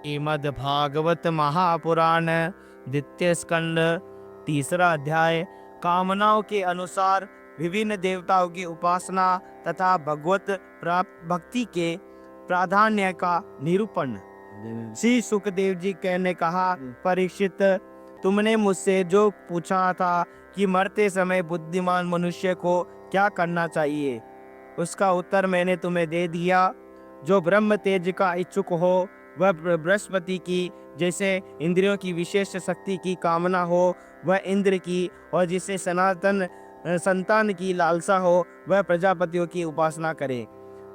श्रीमद् भागवत महापुराण द्वितीय स्कंद तीसरा अध्याय कामनाओं के अनुसार विभिन्न देवताओं की उपासना तथा भगवत प्राप्त भक्ति के प्राधान्य का निरूपण। श्री सुखदेव जी कहने कहा, परीक्षित, तुमने मुझसे जो पूछा था कि मरते समय बुद्धिमान मनुष्य को क्या करना चाहिए, उसका उत्तर मैंने तुम्हें दे दिया। जो ब्रह्म तेज का इच्छुक हो वह बृहस्पति की जैसे इंद्रियों की विशेष शक्ति की कामना हो वह इंद्र की, और जिसे सनातन संतान की लालसा हो वह प्रजापतियों की उपासना करे।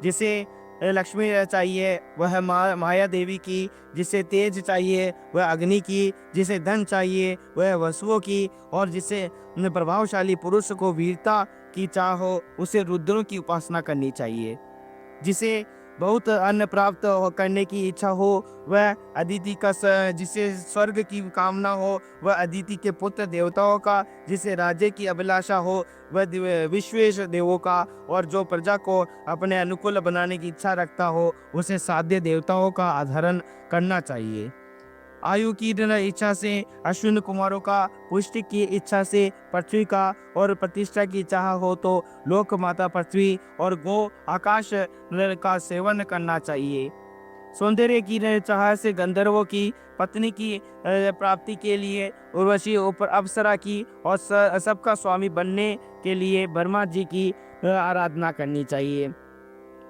जिसे लक्ष्मी चाहिए वह माया देवी की, जिसे तेज चाहिए वह अग्नि की, जिसे धन चाहिए वह वसुओं की, और जिसे प्रभावशाली पुरुष को वीरता की चाह हो उसे रुद्रों की उपासना करनी चाहिए। जिसे बहुत अन्न प्राप्त करने की इच्छा हो वह अदिति का, जिसे स्वर्ग की कामना हो वह अदिति के पुत्र देवताओं का, जिसे राज्य की अभिलाषा हो वह विश्वेश देवों का, और जो प्रजा को अपने अनुकूल बनाने की इच्छा रखता हो उसे साध्य देवताओं का आधारण करना चाहिए। आयु की इच्छा से अश्विन कुमारों का, पुष्टि की इच्छा से पृथ्वी का, और प्रतिष्ठा की चाह हो तो लोक माता पृथ्वी और गो आकाश का सेवन करना चाहिए। सौंदर्य की चाह से गंधर्वों की, पत्नी की प्राप्ति के लिए उर्वशी ऊपर अप्सरा की, और सबका स्वामी बनने के लिए ब्रह्मा जी की आराधना करनी चाहिए।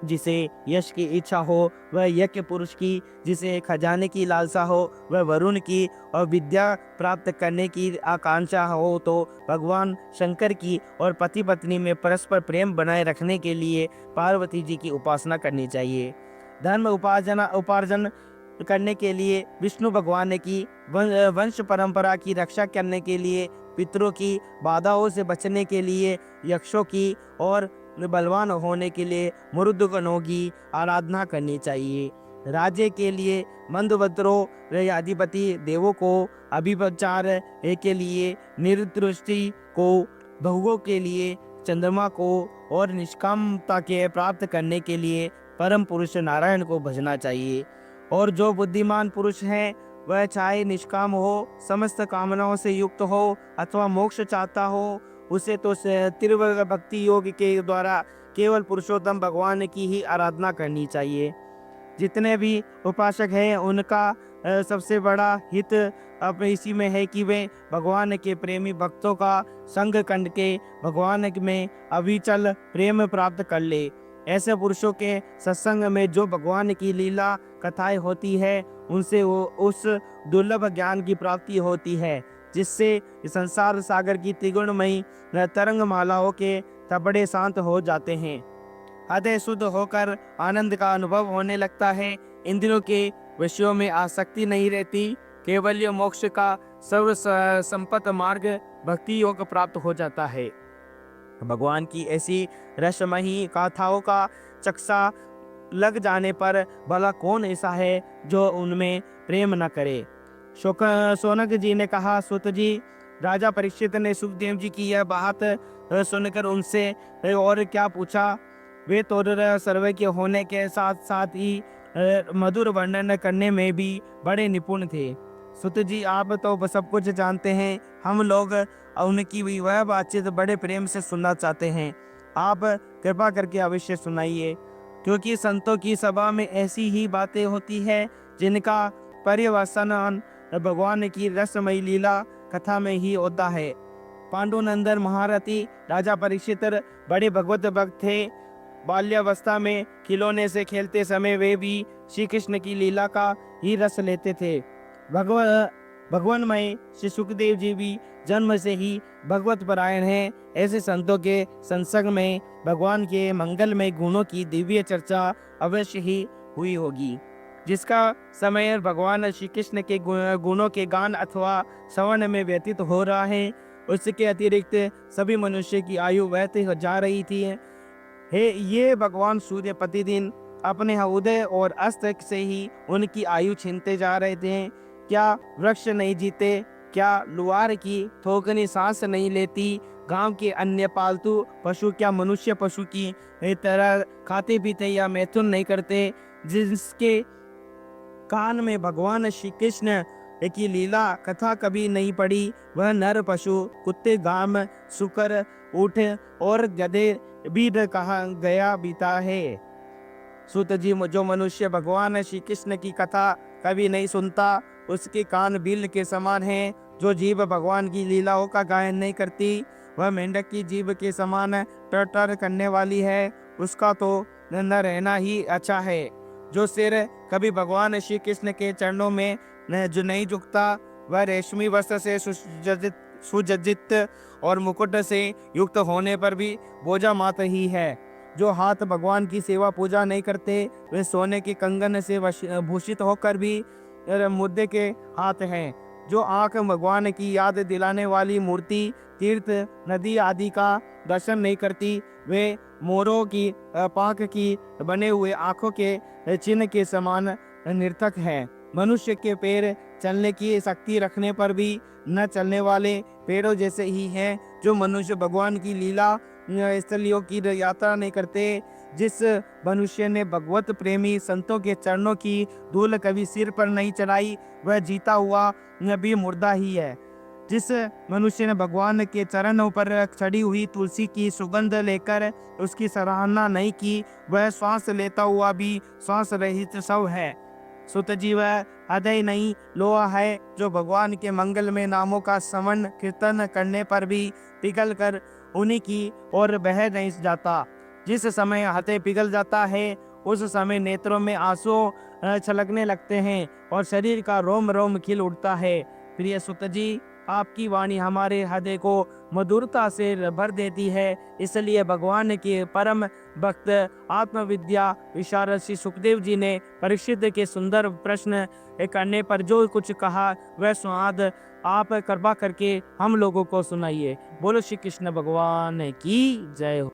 जिसे यश की इच्छा हो वह यज्ञ पुरुष की, जिसे खजाने की लालसा हो वह वरुण की, और विद्या प्राप्त करने की आकांक्षा हो तो भगवान शंकर की, और पति पत्नी में परस्पर प्रेम बनाए रखने के लिए पार्वती जी की उपासना करनी चाहिए। धर्म उपार्जन करने के लिए विष्णु भगवान की, वंश परंपरा की रक्षा करने के लिए पितरों की, बाधाओं से बचने के लिए यक्षों की, और बलवान होने के लिए मरुदगणों की आराधना करनी चाहिए। राज्य के लिए मंदवत्रों अधिपति देवों को, अभिचार के लिए निरुदृष्टि को, बहुओं के लिए चंद्रमा को, और निष्कामता के प्राप्त करने के लिए परम पुरुष नारायण को भजना चाहिए। और जो बुद्धिमान पुरुष है वह चाहे निष्काम हो, समस्त कामनाओं से युक्त हो अथवा मोक्ष चाहता हो, उसे तो तीव्र भक्ति योग के द्वारा केवल पुरुषोत्तम भगवान की ही आराधना करनी चाहिए। जितने भी उपासक हैं उनका सबसे बड़ा हित अब इसी में है कि वे भगवान के प्रेमी भक्तों का संग कंड के भगवान में अविचल प्रेम प्राप्त कर ले। ऐसे पुरुषों के सत्संग में जो भगवान की लीला कथाएं होती है उनसे वो उस दुर्लभ ज्ञान की प्राप्ति होती है, जिससे संसार सागर की त्रिगुणमयी तरंग मालाओं के थपड़े शांत हो जाते हैं। हृदय शुद्ध होकर आनंद का अनुभव होने लगता है। इंद्रियों के विषयों में आसक्ति नहीं रहती। केवल मोक्ष का सर्व संपत मार्ग भक्ति योग प्राप्त हो जाता है। भगवान की ऐसी रसमयी गाथाओं का चक्सा लग जाने पर भला कौन ऐसा है जो उनमें प्रेम न करे। सोनक जी ने कहा, सुत जी, राजा परीक्षित ने सुखदेव जी की यह बात सुनकर उनसे और क्या पूछा। वे तो सर्वे के होने के साथ साथ ही मधुर वर्णन करने में भी बड़े निपुण थे। सुत जी, आप तो सब कुछ जानते हैं, हम लोग उनकी वह बातचीत बड़े प्रेम से सुनना चाहते हैं। आप कृपा करके अवश्य सुनाइए, क्योंकि संतों की सभा में ऐसी ही बातें होती है जिनका पर्यवसान भगवान की रसमयी लीला कथा में ही होता है। पांडुनंदन महारथी राजा परीक्षित बड़े भगवत भक्त थे। बाल्यावस्था में खिलौने से खेलते समय वे भी श्री कृष्ण की लीला का ही रस लेते थे। भगवानमय श्री सुखदेव जी भी जन्म से ही भगवत परायण हैं। ऐसे संतों के संसर्ग में भगवान के मंगलमय गुणों की दिव्य चर्चा अवश्य ही हुई होगी। जिसका समय भगवान श्री कृष्ण के गुणों के गान अथवा श्रवण में व्यतीत हो रहा है, उसके अतिरिक्त सभी मनुष्य की आयु व्यतीत हो जा रही थी। ये भगवान सूर्य प्रतिदिन अपने उदय और अस्त से ही उनकी आयु छीनते जा रहे थे। क्या वृक्ष नहीं जीते, क्या लुहार की थोकनी सांस नहीं लेती, गांव के अन्य पालतू पशु क्या मनुष्य पशु की तरह खाते पीते या मैथुन नहीं करते, जिसके कान में भगवान श्री कृष्ण की लीला कथा कभी नहीं पड़ी। वह नर पशु कुत्ते गाम सुकर ऊँट और गधे भी कहा गया बीता है। सूत जी, जो मनुष्य भगवान श्री कृष्ण की कथा कभी नहीं सुनता उसके कान बिल के समान हैं। जो जीव भगवान की लीलाओं का गायन नहीं करती वह मेंढक की जीभ के समान टटर करने वाली है। उसका तो न रहना ही अच्छा है। जो सिर कभी भगवान श्री कृष्ण के चरणों में जो नहीं झुकता वह रेशमी वस्त्र से सुसज्जित और मुकुट से युक्त होने पर भी बोझा मात्र ही है। जो हाथ भगवान की सेवा पूजा नहीं करते वे सोने के कंगन से भूषित होकर भी मुद्दे के हाथ हैं। जो आंख भगवान की याद दिलाने वाली मूर्ति तीर्थ नदी आदि का दर्शन नहीं करती वे मोरों की पांख की बने हुए आंखों के चिन्ह के समान निर्थक है। मनुष्य के पैर चलने की शक्ति रखने पर भी न चलने वाले पैरों जैसे ही हैं। जो मनुष्य भगवान की लीला स्थलियों की यात्रा नहीं करते, जिस मनुष्य ने भगवत प्रेमी संतों के चरणों की धूल कभी सिर पर नहीं चढ़ाई वह जीता हुआ भी मुर्दा ही है। जिस मनुष्य ने भगवान के चरणों पर चढ़ी हुई तुलसी की सुगंध लेकर उसकी सराहना नहीं की वह श्वास लेता हुआ भी श्वास रहित शव है। सुत जीव हृदय नहीं लोहा है। जो भगवान के मंगल में नामों का श्रवण कीर्तन करने पर भी पिघल कर उन्हीं की ओर बह नहीं जाता। जिस समय हृदय पिघल जाता है उस समय नेत्रों में आंसू छलकने लगते हैं और शरीर का रोम रोम खिल उठता है। प्रिय सुत जी, आपकी वाणी हमारे हृदय को मधुरता से भर देती है। इसलिए भगवान के परम भक्त आत्मविद्या विशारद श्री सुखदेव जी ने परीक्षित के सुंदर प्रश्न करने पर जो कुछ कहा वह स्वाद आप कृपा करके हम लोगों को सुनाइए। बोलो श्री कृष्ण भगवान की जय हो।